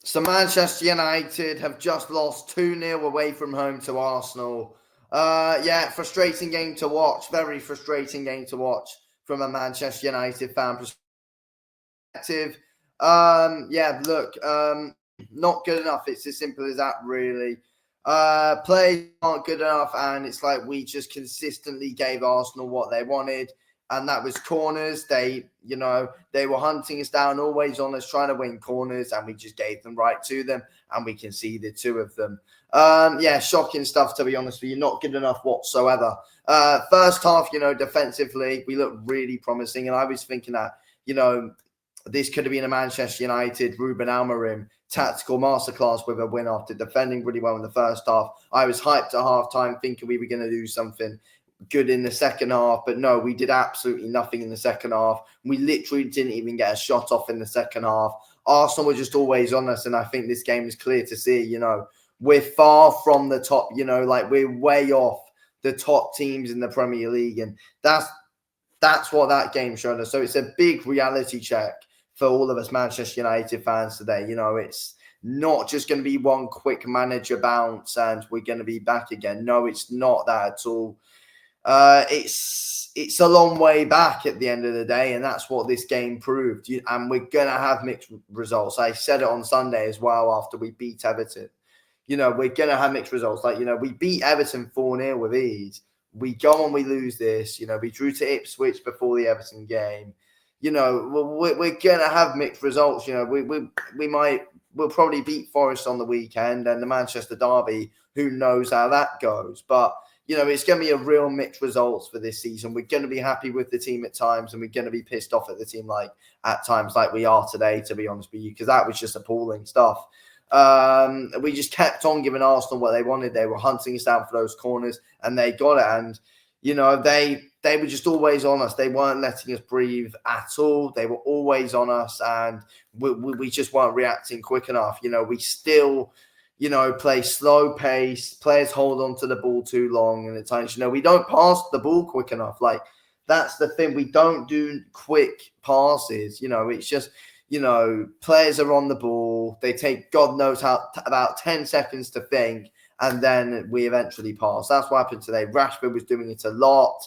So Manchester United have just lost 2-0 away from home to Arsenal. Yeah, frustrating game to watch. Very frustrating game to watch from a Manchester United fan perspective. Yeah, look, not good enough. It's as simple as that, really. Players aren't good enough, and it's like we just consistently gave Arsenal what they wanted, and that was corners. They were hunting us down, always on us, trying to win corners, and we just gave them right to them, and we conceded two of them. Yeah, shocking stuff, to be honest with you. Not good enough whatsoever. First half, defensively, we looked really promising, and I was thinking that, this could have been a Manchester United Ruben Amorim tactical masterclass with a win after defending really well in the first half. I was hyped at half time thinking we were going to do something good in the second half, but no, we did absolutely nothing in the second half. We literally didn't even get a shot off in the second half. Arsenal were just always on us, and I think this game is clear to see, we're far from the top, like we're way off the top teams in the Premier League, and that's what that game showed us. So it's a big reality check for all of us Manchester United fans today. It's not just going to be one quick manager bounce and we're going to be back again. No, it's not that at all. It's a long way back at the end of the day, and that's what this game proved. And we're going to have mixed results. I said it on Sunday as well after we beat Everton. We're going to have mixed results. Like, we beat Everton 4-0 with ease. We go on, we lose this. We drew to Ipswich before the Everton game. We're going to have mixed results. We'll probably beat Forest on the weekend, and the Manchester derby, who knows how that goes. But, it's going to be a real mixed results for this season. We're going to be happy with the team at times, and we're going to be pissed off at the team at times like we are today, to be honest with you, because that was just appalling stuff. We just kept on giving Arsenal what they wanted. They were hunting us down for those corners, and they got it. And they were just always on us. They weren't letting us breathe at all. They were always on us, and we just weren't reacting quick enough. We still, play slow pace. Players hold on to the ball too long, and at times, we don't pass the ball quick enough. Like, that's the thing. We don't do quick passes. It's just, players are on the ball. They take God knows how about 10 seconds to think, and then we eventually pass. That's what happened today. Rashford was doing it a lot.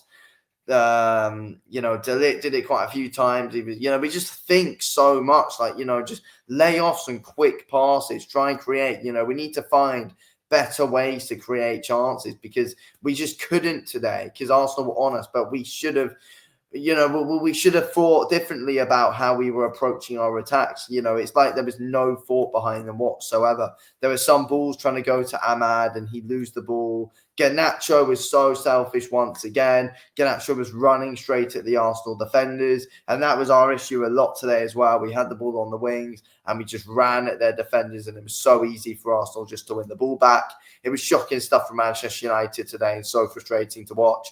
De Ligt did it quite a few times. He was, we just think so much. Like, just lay off some quick passes. Try and create. We need to find better ways to create chances, because we just couldn't today, because Arsenal were on us. But we should have. We should have thought differently about how we were approaching our attacks. It's like there was no thought behind them whatsoever. There were some balls trying to go to Ahmad and he'd lose the ball. Garnacho was so selfish once again. Garnacho was running straight at the Arsenal defenders, and that was our issue a lot today as well. We had the ball on the wings and we just ran at their defenders, and it was so easy for Arsenal just to win the ball back. It was shocking stuff from Manchester United today, and so frustrating to watch.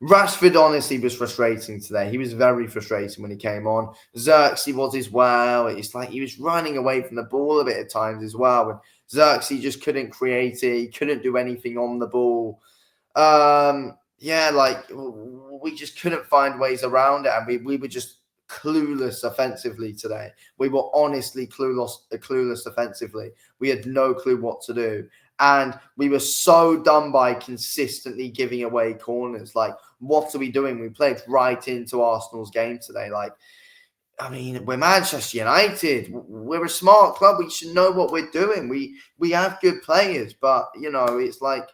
Rashford honestly was frustrating today. He was very frustrating when he came on. Xerxes was as well. It's like he was running away from the ball a bit at times as well. And Xerxes just couldn't create it. He couldn't do anything on the ball. We just couldn't find ways around it. And we were just clueless offensively today. We were honestly clueless offensively. We had no clue what to do. And we were so done by consistently giving away corners. Like, what are we doing? We played right into Arsenal's game today. Like, I mean, we're Manchester United. We're a smart club. We should know what we're doing. We have good players, but, it's like,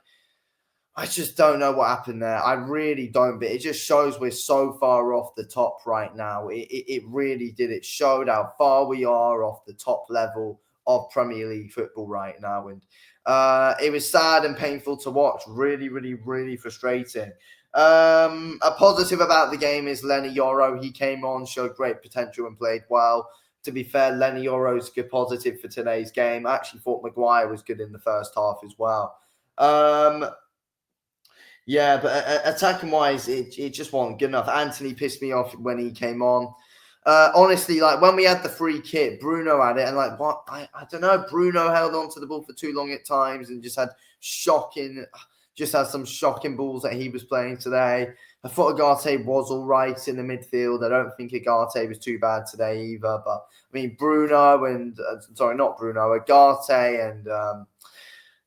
I just don't know what happened there. I really don't. But it just shows we're so far off the top right now. It really did. It showed how far we are off the top level of Premier League football right now. And it was sad and painful to watch. Really, really, really frustrating. A positive about the game is Lenny Yoro. He came on, showed great potential and played well. To be fair, Lenny Yoro's good positive for today's game. I actually thought Maguire was good in the first half as well. Yeah, but attacking wise, it just wasn't good enough. Anthony pissed me off when he came on. Honestly, like when we had the free kick, Bruno had it, and like what I don't know, Bruno held on to the ball for too long at times and just had some shocking balls that he was playing today. I thought Agate was all right in the midfield. I don't think Agate was too bad today either. But I mean, Bruno and not Bruno, Agate and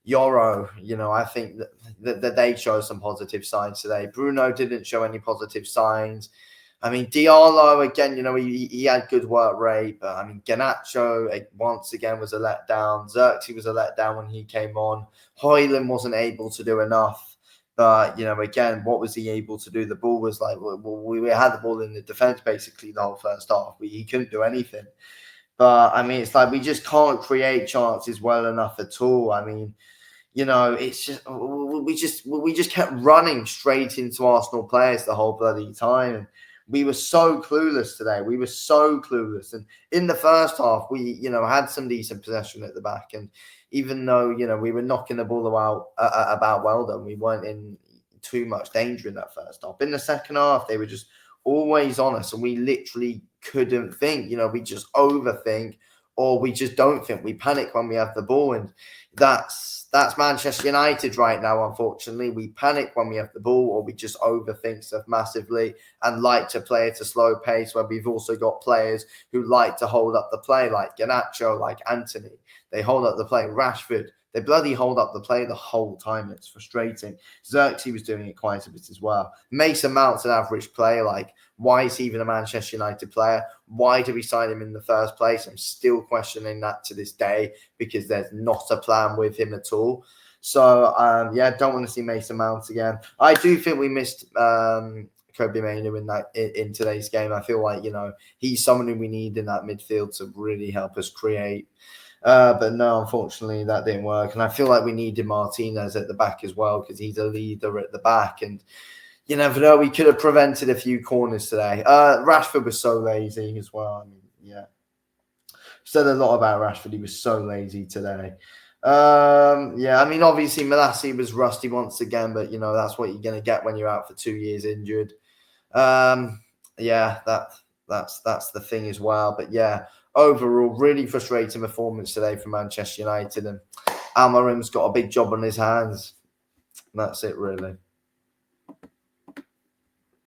Yoro, I think that they show some positive signs today. Bruno didn't show any positive signs. I mean, Diallo, again, he had good work rate, but I mean, Garnacho, once again, was a letdown. Xerxes was a letdown when he came on. Højlund wasn't able to do enough. But, again, what was he able to do? The ball was like, we had the ball in the defense basically the whole first half. He couldn't do anything. But, I mean, it's like we just can't create chances well enough at all. I mean, it's just we just kept running straight into Arsenal players the whole bloody time. We were so clueless today. We were so clueless. And in the first half, we, had some decent possession at the back. And even though, we were knocking the ball about well done, we weren't in too much danger in that first half. In the second half, they were just always on us and we literally couldn't think. We just overthink or we just don't think. We panic when we have the ball. And that's Manchester United right now, unfortunately. We panic when we have the ball or we just overthink stuff massively and like to play at a slow pace where we've also got players who like to hold up the play like Garnacho, like Anthony. They hold up the play. Rashford, they bloody hold up the play the whole time. It's frustrating. Xerxes was doing it quite a bit as well. Mason Mount's an average player. Like, why is he even a Manchester United player? Why did we sign him in the first place? I'm still questioning that to this day because there's not a plan with him at all. So, don't want to see Mason Mount again. I do think we missed Kobbie Mainoo in today's game. I feel like, he's someone who we need in that midfield to really help us create. But no, unfortunately, that didn't work. And I feel like we needed Martinez at the back as well because he's a leader at the back. And you never know, we could have prevented a few corners today. Rashford was so lazy as well. I mean, yeah. Said a lot about Rashford. He was so lazy today. I mean, obviously, Malacia was rusty once again, but, that's what you're going to get when you're out for 2 years injured. That's the thing as well. But, yeah, overall, really frustrating performance today for Manchester United. And Amorim's got a big job on his hands. That's it, really.